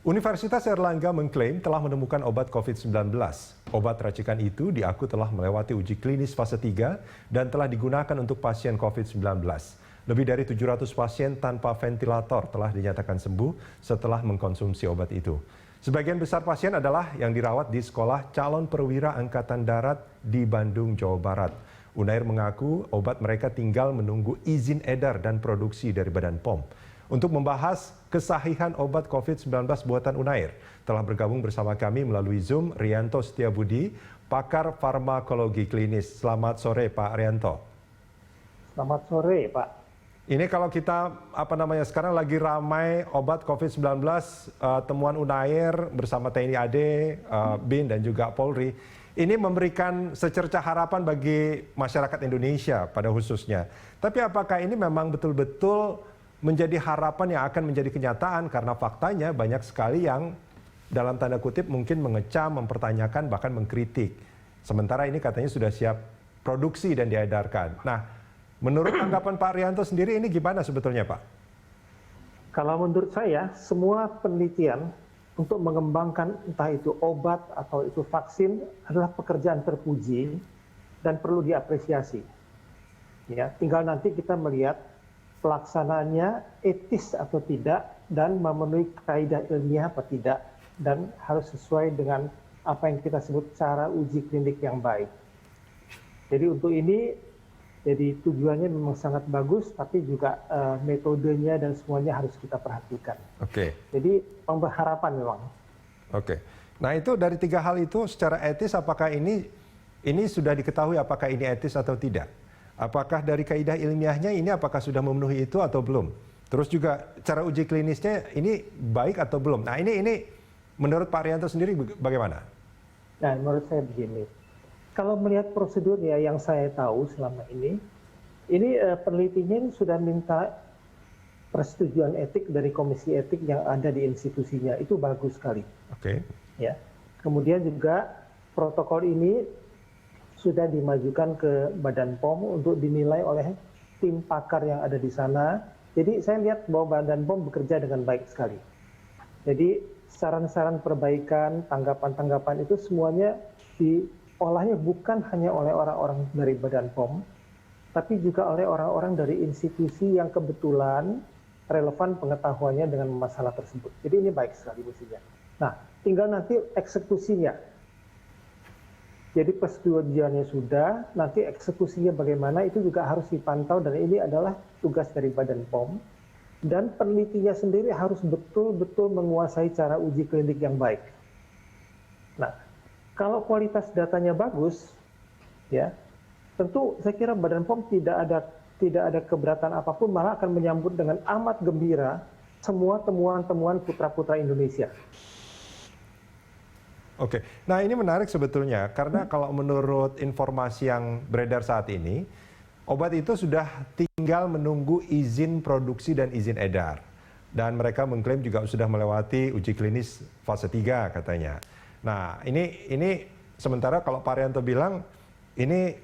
Universitas Airlangga mengklaim telah menemukan obat COVID-19. Obat racikan itu diaku telah melewati uji klinis fase 3 dan telah digunakan untuk pasien COVID-19. Lebih dari 700 pasien tanpa ventilator telah dinyatakan sembuh setelah mengkonsumsi obat itu. Sebagian besar pasien adalah yang dirawat di Sekolah Calon Perwira Angkatan Darat di Bandung, Jawa Barat. Unair mengaku obat mereka tinggal menunggu izin edar dan produksi dari Badan POM. Untuk membahas kesahihan obat COVID-19 buatan Unair, telah bergabung bersama kami melalui Zoom Rianto Setiabudi, pakar farmakologi klinis. Selamat sore Pak Rianto. Selamat sore Pak. Ini kalau kita sekarang lagi ramai obat COVID-19, temuan Unair bersama TNI AD, BIN dan juga Polri. Ini memberikan secercah harapan bagi masyarakat Indonesia pada khususnya. Tapi apakah ini memang betul-betul menjadi harapan yang akan menjadi kenyataan, karena faktanya banyak sekali yang dalam tanda kutip mungkin mengecam, mempertanyakan, bahkan mengkritik. Sementara ini katanya sudah siap produksi dan diedarkan. Nah, menurut tanggapan Pak Rianto sendiri ini gimana sebetulnya Pak? Kalau menurut saya, semua penelitian untuk mengembangkan entah itu obat atau itu vaksin adalah pekerjaan terpuji dan perlu diapresiasi. Ya, tinggal nanti kita melihat pelaksanaannya etis atau tidak dan memenuhi kaidah ilmiah apa tidak, dan harus sesuai dengan apa yang kita sebut cara uji klinik yang baik. Jadi untuk ini, jadi tujuannya memang sangat bagus, tapi juga metodenya dan semuanya harus kita perhatikan. Oke. Jadi pengharapan memang. Oke. Nah itu dari tiga hal itu secara etis apakah ini sudah diketahui apakah ini etis atau tidak? Apakah dari kaidah ilmiahnya ini apakah sudah memenuhi itu atau belum? Terus juga cara uji klinisnya ini baik atau belum? Nah ini menurut Pak Rianto sendiri bagaimana? Nah menurut saya begini, kalau melihat prosedurnya yang saya tahu selama ini penelitinya sudah minta persetujuan etik dari komisi etik yang ada di institusinya, itu bagus sekali. Oke. Ya. Kemudian juga protokol ini sudah dimajukan ke Badan POM untuk dinilai oleh tim pakar yang ada di sana. Jadi saya lihat bahwa Badan POM bekerja dengan baik sekali. Jadi saran-saran perbaikan, tanggapan-tanggapan itu semuanya diolahnya bukan hanya oleh orang-orang dari Badan POM, tapi juga oleh orang-orang dari institusi yang kebetulan relevan pengetahuannya dengan masalah tersebut. Jadi ini baik sekali mestinya. Nah, tinggal nanti eksekusinya. Jadi persetujuannya sudah, nanti eksekusinya bagaimana itu juga harus dipantau, dan ini adalah tugas dari Badan POM. Dan penelitinya sendiri harus betul-betul menguasai cara uji klinik yang baik. Nah, kalau kualitas datanya bagus, ya tentu saya kira Badan POM tidak ada keberatan apapun, malah akan menyambut dengan amat gembira semua temuan-temuan putra-putra Indonesia. Oke, nah ini menarik sebetulnya karena kalau menurut informasi yang beredar saat ini, obat itu sudah tinggal menunggu izin produksi dan izin edar. Dan mereka mengklaim juga sudah melewati uji klinis fase 3 katanya. Nah ini sementara kalau Pak Rianto bilang ini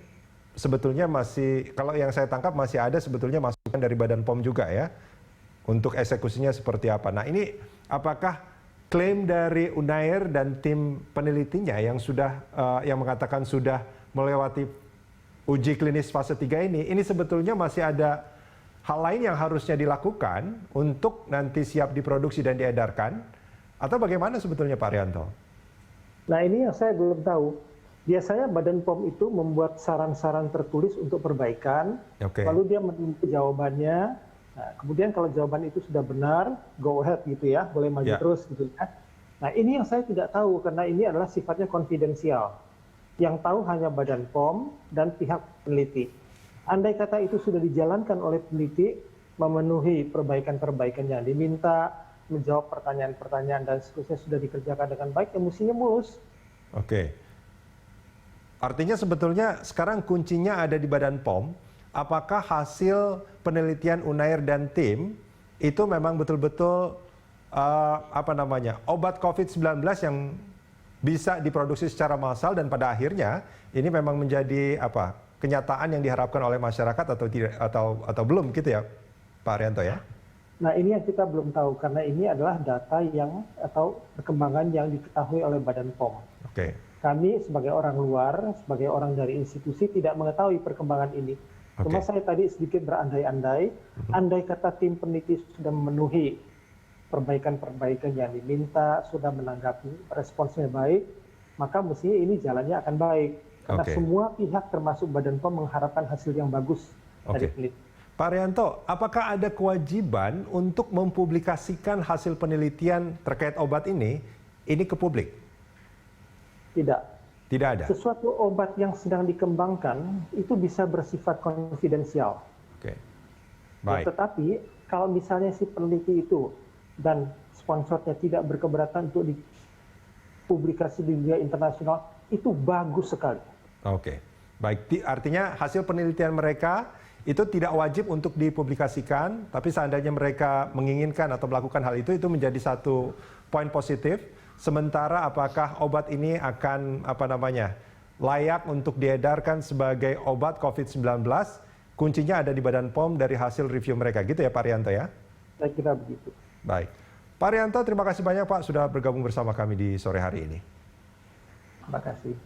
sebetulnya masih, kalau yang saya tangkap masih ada sebetulnya masukan dari Badan POM juga ya, untuk eksekusinya seperti apa. Nah ini apakah klaim dari Unair dan tim penelitinya yang mengatakan sudah melewati uji klinis fase 3 ini sebetulnya masih ada hal lain yang harusnya dilakukan untuk nanti siap diproduksi dan diedarkan, atau bagaimana sebetulnya Pak Rianto? Nah ini yang saya belum tahu. Biasanya Badan POM itu membuat saran-saran tertulis untuk perbaikan, lalu dia menunggu jawabannya. Nah, kemudian kalau jawaban itu sudah benar, go ahead gitu ya, boleh maju terus gitu ya. Nah ini yang saya tidak tahu karena ini adalah sifatnya konfidensial. Yang tahu hanya Badan POM dan pihak peneliti. Andai kata itu sudah dijalankan oleh peneliti, memenuhi perbaikan-perbaikan yang diminta, menjawab pertanyaan-pertanyaan dan seterusnya sudah dikerjakan dengan baik, ya mestinya mulus. Oke. Artinya sebetulnya sekarang kuncinya ada di Badan POM. Apakah hasil penelitian Unair dan tim itu memang betul-betul obat COVID-19 yang bisa diproduksi secara massal dan pada akhirnya ini memang menjadi kenyataan yang diharapkan oleh masyarakat atau tidak, atau belum gitu ya Pak Rianto ya? Nah, ini yang kita belum tahu karena ini adalah data yang atau perkembangan yang diketahui oleh Badan POM. Oke. Kami sebagai orang luar, sebagai orang dari institusi tidak mengetahui perkembangan ini. Cuma saya tadi sedikit berandai-andai, andai kata tim peneliti sudah memenuhi perbaikan-perbaikan yang diminta, sudah menanggapi responsnya baik, maka mestinya ini jalannya akan baik. Karena semua pihak termasuk Badan POM mengharapkan hasil yang bagus dari peneliti. Pak Rianto, apakah ada kewajiban untuk mempublikasikan hasil penelitian terkait obat ini ke publik? Tidak. Tidak ada? Sesuatu obat yang sedang dikembangkan itu bisa bersifat konfidensial. Oke, baik. Ya, tetapi kalau misalnya si peneliti itu dan sponsornya tidak berkeberatan untuk dipublikasi di dunia internasional, itu bagus sekali. Oke, baik. Artinya hasil penelitian mereka itu tidak wajib untuk dipublikasikan, tapi seandainya mereka menginginkan atau melakukan hal itu menjadi satu poin positif. Sementara apakah obat ini akan layak untuk diedarkan sebagai obat COVID-19, kuncinya ada di Badan POM dari hasil review mereka, gitu ya Pak Rianto ya? Saya kira begitu. Baik. Pak Rianto, terima kasih banyak Pak sudah bergabung bersama kami di sore hari ini. Terima kasih.